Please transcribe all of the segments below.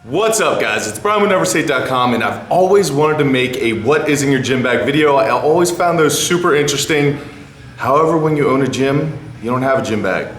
What's up guys, it's Brian with NeverSay.com, and I've always wanted to make a what is in your gym bag video. I always found those super interesting. However, when you own a gym, you don't have a gym bag.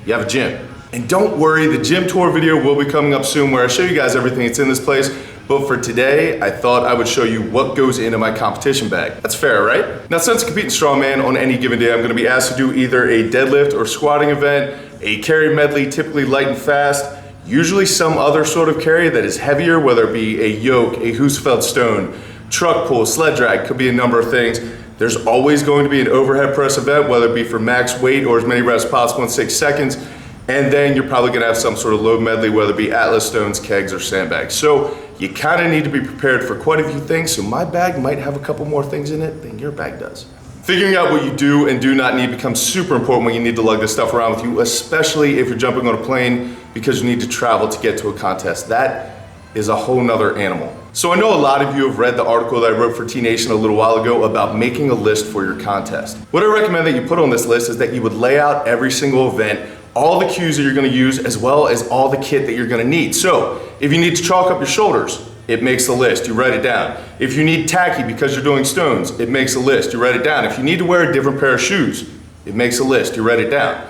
You have a gym. And don't worry, the gym tour video will be coming up soon where I show you guys everything that's in this place. But for today, I thought I would show you what goes into my competition bag. That's fair, right? Now, since competing strongman on any given day, I'm gonna be asked to do either a deadlift or squatting event, a carry medley, typically light and fast, usually some other sort of carry that is heavier, whether it be a yoke, a Husfeld stone, truck pull, sled drag, could be a number of things. There's always going to be an overhead press event, whether it be for max weight or as many reps as possible in 6 seconds. And then you're probably gonna have some sort of low medley, whether it be Atlas stones, kegs, or sandbags. So you kinda need to be prepared for quite a few things. So my bag might have a couple more things in it than your bag does. Figuring out what you do and do not need becomes super important when you need to lug this stuff around with you, especially if you're jumping on a plane because you need to travel to get to a contest. That is a whole nother animal. So I know a lot of you have read the article that I wrote for T-Nation a little while ago about making a list for your contest. What I recommend that you put on this list is that you would lay out every single event, all the cues that you're gonna use, as well as all the kit that you're gonna need. So if you need to chalk up your shoulders, it makes the list, you write it down. If you need tacky because you're doing stones, it makes a list, you write it down. If you need to wear a different pair of shoes, it makes a list, you write it down.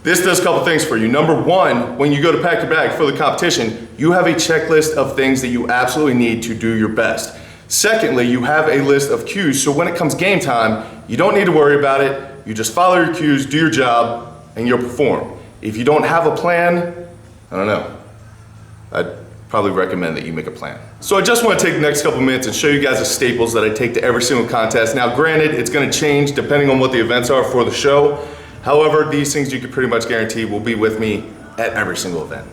This does a couple things for you. Number one, when you go to pack your bag for the competition, you have a checklist of things that you absolutely need to do your best. Secondly, you have a list of cues, so when it comes game time, you don't need to worry about it. You just follow your cues, do your job, and you'll perform. If you don't have a plan, I don't know. I'd probably recommend that you make a plan. So I just want to take the next couple minutes and show you guys the staples that I take to every single contest. Now granted, it's going to change depending on what the events are for the show. However, these things you can pretty much guarantee will be with me at every single event.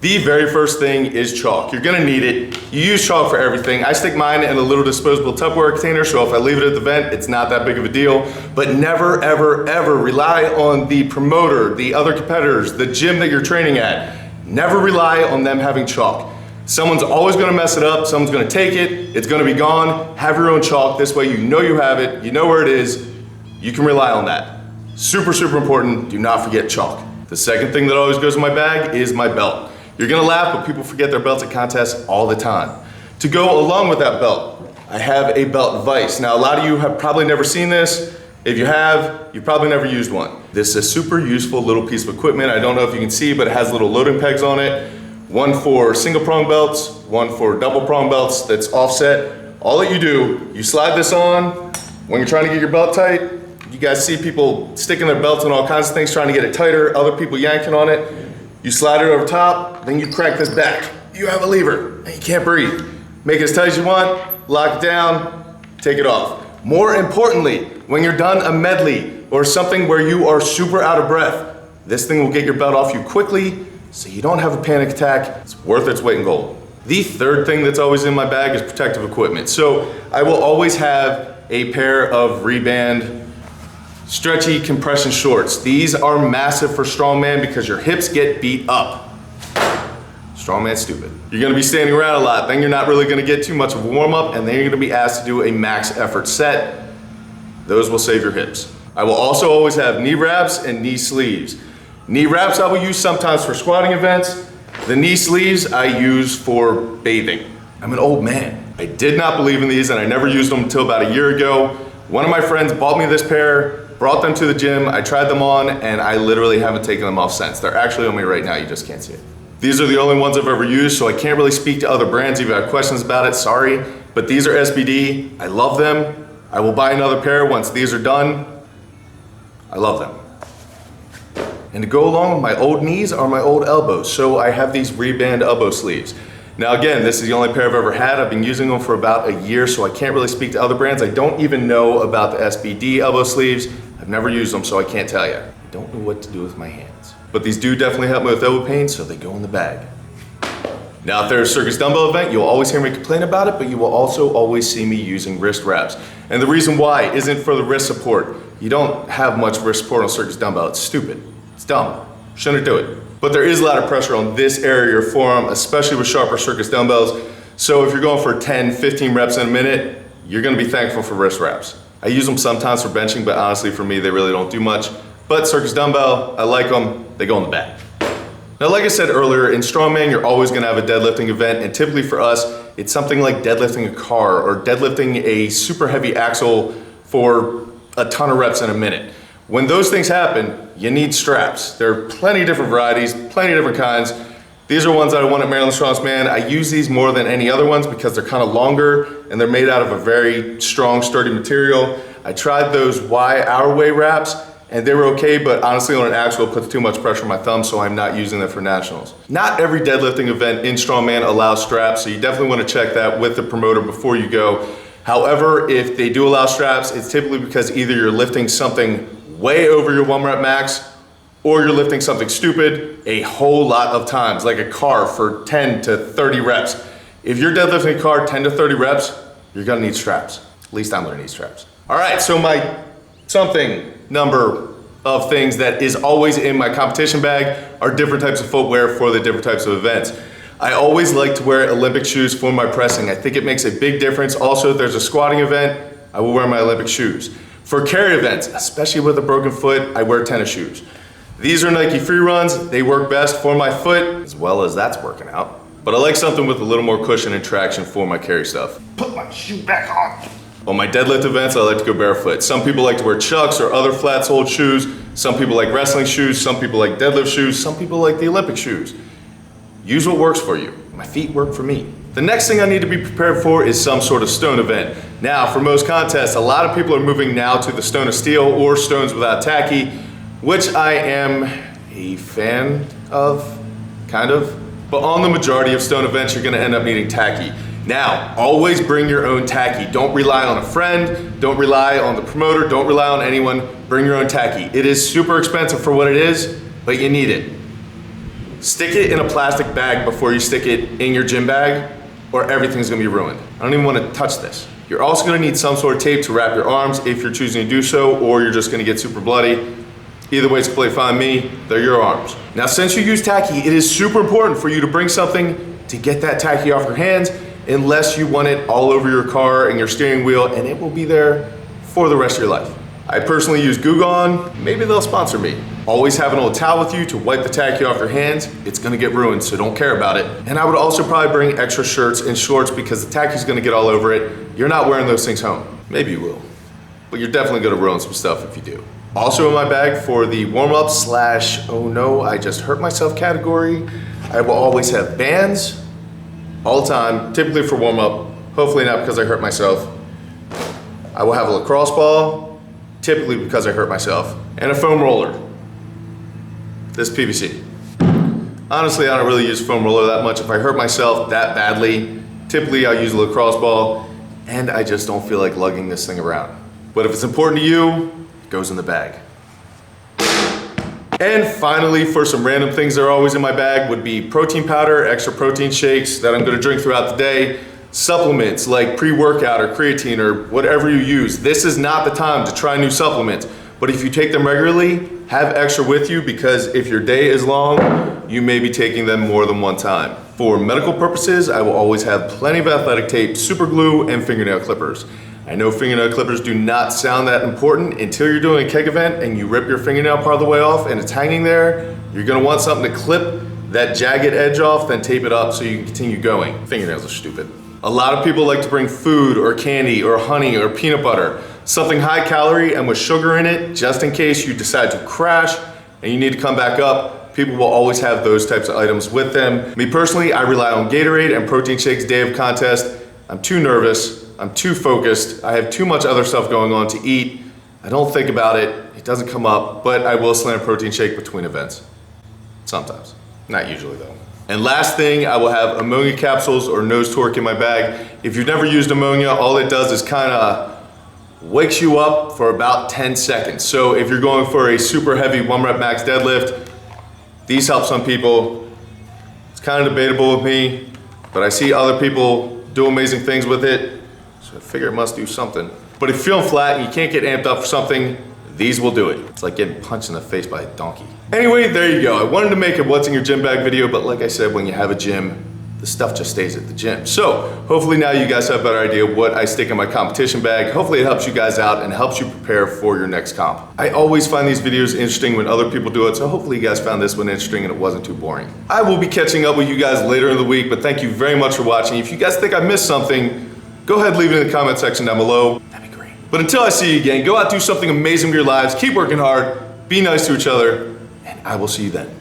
The very first thing is chalk. You're gonna need it. You use chalk for everything. I stick mine in a little disposable Tupperware container, so if I leave it at the event, it's not that big of a deal. But never, ever, ever rely on the promoter, the other competitors, the gym that you're training at. Never rely on them having chalk. Someone's always gonna mess it up, someone's gonna take it, it's gonna be gone. Have your own chalk. This way you know you have it, you know where it is, you can rely on that. Super, super important, do not forget chalk. The second thing that always goes in my bag is my belt. You're gonna laugh, but people forget their belts at contests all the time. To go along with that belt, I have a belt vise. Now, a lot of you have probably never seen this. If you have, you've probably never used one. This is a super useful little piece of equipment. I don't know if you can see, but it has little loading pegs on it. One for single prong belts, one for double prong belts that's offset. All that you do, you slide this on. When you're trying to get your belt tight, you guys see people sticking their belts on all kinds of things, trying to get it tighter, other people yanking on it. You slide it over top, then you crank this back. You have a lever, and you can't breathe. Make it as tight as you want, lock it down, take it off. More importantly, when you're done a medley or something where you are super out of breath, this thing will get your belt off you quickly so you don't have a panic attack. It's worth its weight in gold. The third thing that's always in my bag is protective equipment. So I will always have a pair of Reband stretchy compression shorts. These are massive for strongman because your hips get beat up. Strongman's stupid. You're gonna be standing around a lot, then you're not really gonna get too much of a warm up, and then you're gonna be asked to do a max effort set. Those will save your hips. I will also always have knee wraps and knee sleeves. Knee wraps I will use sometimes for squatting events. The knee sleeves I use for bathing. I'm an old man. I did not believe in these and I never used them until about a year ago. One of my friends bought me this pair, brought them to the gym, I tried them on, and I literally haven't taken them off since. They're actually on me right now, you just can't see it. These are the only ones I've ever used, so I can't really speak to other brands. If you have questions about it, sorry. But these are SBD, I love them. I will buy another pair once these are done. I love them. And to go along with my old knees are my old elbows, so I have these Reband elbow sleeves. Now again, this is the only pair I've ever had. I've been using them for about a year, so I can't really speak to other brands. I don't even know about the SBD elbow sleeves. I've never used them, so I can't tell you. I don't know what to do with my hands. But these do definitely help me with elbow pain, so they go in the bag. Now, if there's a circus dumbbell event, you'll always hear me complain about it, but you will also always see me using wrist wraps. And the reason why isn't for the wrist support. You don't have much wrist support on a circus dumbbell. It's stupid. It's dumb. Shouldn't do it. But there is a lot of pressure on this area of your forearm, especially with sharper circus dumbbells. So if you're going for 10, 15 reps in a minute, you're gonna be thankful for wrist wraps. I use them sometimes for benching, but honestly for me, they really don't do much. But circus dumbbell, I like them. They go in the bag. Now, like I said earlier, in strongman, you're always gonna have a deadlifting event, and typically for us, it's something like deadlifting a car or deadlifting a super heavy axle for a ton of reps in a minute. When those things happen, you need straps. There are plenty of different varieties, plenty of different kinds. These are ones that I want at Maryland Strongest Man. I use these more than any other ones because they're kind of longer and they're made out of a very strong, sturdy material. I tried those Y our way wraps and they were okay, but honestly on an axle it puts too much pressure on my thumb, so I'm not using them for nationals. Not every deadlifting event in strongman allows straps, so you definitely want to check that with the promoter before you go. However, if they do allow straps, it's typically because either you're lifting something way over your 1 rep max, or you're lifting something stupid a whole lot of times, like a car for 10 to 30 reps. If you're deadlifting a car 10 to 30 reps, you're gonna need straps. At least I'm gonna need straps. All right, so my something number of things that is always in my competition bag are different types of footwear for the different types of events. I always like to wear Olympic shoes for my pressing. I think it makes a big difference. Also, if there's a squatting event, I will wear my Olympic shoes. For carry events, especially with a broken foot, I wear tennis shoes. These are Nike Free Runs. They work best for my foot, as well as that's working out. But I like something with a little more cushion and traction for my carry stuff. Put my shoe back on. On my deadlift events, I like to go barefoot. Some people like to wear Chucks or other flat-soled shoes. Some people like wrestling shoes. Some people like deadlift shoes. Some people like the Olympic shoes. Use what works for you. My feet work for me. The next thing I need to be prepared for is some sort of stone event. Now, for most contests, a lot of people are moving now to the stone of steel or stones without tacky, which I am a fan of, kind of. But on the majority of stone events, you're gonna end up needing tacky. Now, always bring your own tacky. Don't rely on a friend, don't rely on the promoter, don't rely on anyone, bring your own tacky. It is super expensive for what it is, but you need it. Stick it in a plastic bag before you stick it in your gym bag, or everything's gonna be ruined. I don't even wanna touch this. You're also gonna need some sort of tape to wrap your arms if you're choosing to do so, or you're just gonna get super bloody. Either way, it's completely fine with me, they're your arms. Now, since you use tacky, it is super important for you to bring something to get that tacky off your hands, unless you want it all over your car and your steering wheel, and it will be there for the rest of your life. I personally use Goo Gone, maybe they'll sponsor me. Always have an old towel with you to wipe the tacky off your hands. It's gonna get ruined, so don't care about it. And I would also probably bring extra shirts and shorts because the tacky's gonna get all over it. You're not wearing those things home. Maybe you will, but you're definitely gonna ruin some stuff if you do. Also in my bag for the warm-up / oh no, I just hurt myself category, I will always have bands all the time, typically for warm-up, hopefully not because I hurt myself. I will have a lacrosse ball, typically because I hurt myself, and a foam roller. This PVC. Honestly, I don't really use foam roller that much. If I hurt myself that badly, typically I'll use a lacrosse ball, and I just don't feel like lugging this thing around. But if it's important to you, it goes in the bag. And finally, for some random things that are always in my bag would be protein powder, extra protein shakes that I'm gonna drink throughout the day, supplements like pre-workout or creatine or whatever you use. This is not the time to try new supplements, but if you take them regularly, have extra with you because if your day is long, you may be taking them more than one time. For medical purposes, I will always have plenty of athletic tape, super glue, and fingernail clippers. I know fingernail clippers do not sound that important until you're doing a keg event and you rip your fingernail part of the way off and it's hanging there. You're gonna want something to clip that jagged edge off, then tape it up so you can continue going. Fingernails are stupid. A lot of people like to bring food or candy or honey or peanut butter, something high calorie and with sugar in it, just in case you decide to crash and you need to come back up. People will always have those types of items with them. Me personally, I rely on Gatorade and protein shakes day of contest. I'm too nervous, I'm too focused, I have too much other stuff going on to eat. I don't think about it, it doesn't come up, but I will slam a protein shake between events. Sometimes, not usually though. And last thing, I will have ammonia capsules or nose torque in my bag. If you've never used ammonia, all it does is kind of wakes you up for about 10 seconds. So if you're going for a super heavy 1 rep max deadlift, these help some people. It's kind of debatable with me, but I see other people do amazing things with it, so I figure it must do something. But if you're feeling flat and you can't get amped up for something, these will do it. It's like getting punched in the face by a donkey. Anyway, there you go. I wanted to make a what's in your gym bag video, but like I said, when you have a gym, the stuff just stays at the gym. So hopefully now you guys have a better idea of what I stick in my competition bag. Hopefully it helps you guys out and helps you prepare for your next comp. I always find these videos interesting when other people do it, so hopefully you guys found this one interesting and it wasn't too boring. I will be catching up with you guys later in the week, but thank you very much for watching. If you guys think I missed something, go ahead and leave it in the comment section down below. That'd be great. But until I see you again, go out, do something amazing with your lives, keep working hard, be nice to each other, and I will see you then.